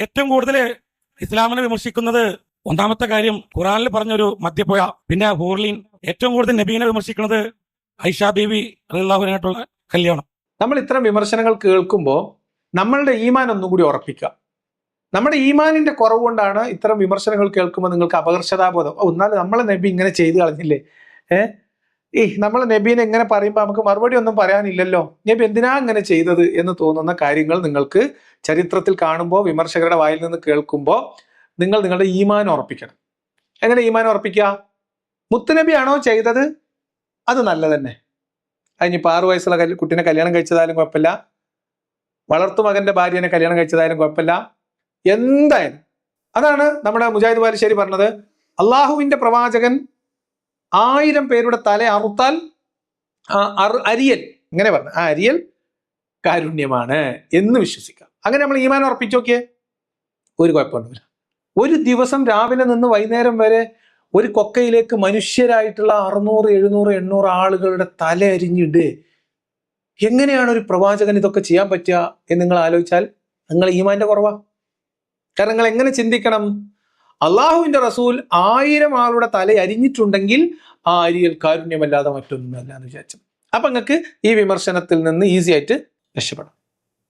ഏറ്റവും കൂടുതൽ ഇസ്ലാമിനെ വിമർശിക്കുന്നത് ഒന്നാമത്തെ കാര്യം ഖുറാനിൽ പറഞ്ഞൊരു മദ്യപ്പുഴ, പിന്നെ ഹൂർലീൻ. ഏറ്റവും കൂടുതൽ നബീനെ വിമർശിക്കുന്നത് ഐഷ ബീവി റളിയല്ലാഹുവിനായിട്ടുള്ള കല്യാണം. നമ്മൾ ഇത്തരം വിമർശനങ്ങൾ കേൾക്കുമ്പോൾ നമ്മളുടെ ഈമാൻ ഒന്നും കൂടി ഉറപ്പിക്കുക. നമ്മുടെ ഈമാനിന്റെ കുറവ് കൊണ്ടാണ് ഇത്തരം വിമർശനങ്ങൾ കേൾക്കുമ്പോൾ നിങ്ങൾക്ക് അപകർഷതാബോധം, എന്നാലും നമ്മളെ നബി ഇങ്ങനെ ചെയ്തു കളഞ്ഞില്ലേ, നമ്മളെ നബീനെ എങ്ങനെ പറയുമ്പോൾ നമുക്ക് മറുപടി ഒന്നും പറയാനില്ലല്ലോ, നബി എന്തിനാ ഇങ്ങനെ ചെയ്തത് എന്ന് തോന്നുന്ന കാര്യങ്ങൾ നിങ്ങൾക്ക് ചരിത്രത്തിൽ കാണുമ്പോൾ, വിമർശകരുടെ വായിൽ നിന്ന് കേൾക്കുമ്പോൾ നിങ്ങൾ നിങ്ങളുടെ ഈമാൻ ഉറപ്പിക്കണം. എങ്ങനെ ഈമാൻ ഉറപ്പിക്കുക? മുത്തുനബിയാണോ ചെയ്തത്, അത് നല്ല തന്നെ. അതിനിപ്പോൾ 6 വയസ്സുള്ള കുട്ടീനെ കല്യാണം കഴിച്ചതായാലും കുഴപ്പമില്ല, വളർത്തുമകന്റെ ഭാര്യനെ കല്യാണം കഴിച്ചതായാലും കുഴപ്പമില്ല, എന്തായാലും. അതാണ് നമ്മുടെ മുജാഹിദ് ബാലുശ്ശേരി പറഞ്ഞത്, അള്ളാഹുവിന്റെ പ്രവാചകൻ 1000 പേരുടെ തല അറുത്താൽ അരിയൽ, ഇങ്ങനെ പറഞ്ഞു, ആ അരിയൽ കാരുണ്യമാണ് എന്ന് വിശ്വസിക്കാം. അങ്ങനെ നമ്മൾ ഈമാൻ ഉറപ്പിച്ചു നോക്കിയേ, ഒരു കുഴപ്പമൊന്നുമില്ല. ഒരു ദിവസം രാവിലെ നിന്ന് വൈകുന്നേരം വരെ ഒരു കൊക്കയിലേക്ക് മനുഷ്യരായിട്ടുള്ള 600, 700, 800 ആളുകളുടെ തല അരിഞ്ഞിട്ട് എങ്ങനെയാണ് ഒരു പ്രവാചകൻ ഇതൊക്കെ ചെയ്യാൻ പറ്റുക എന്ന് നിങ്ങൾ ആലോചിച്ചാൽ നിങ്ങൾ ഈമാന്റെ കുറവാ. കാരണം നിങ്ങൾ എങ്ങനെ ചിന്തിക്കണം, അള്ളാഹുവിന്റെ റസൂൽ 1000 ആളുടെ തല അരിഞ്ഞിട്ടുണ്ടെങ്കിൽ ആ അരിയൽ കാരുണ്യമല്ലാതെ മറ്റൊന്നുമല്ല എന്ന് വിചാരിച്ചു. അപ്പൊ നിങ്ങൾക്ക് ഈ വിമർശനത്തിൽ നിന്ന് ഈസി ആയിട്ട് രക്ഷപ്പെടാം.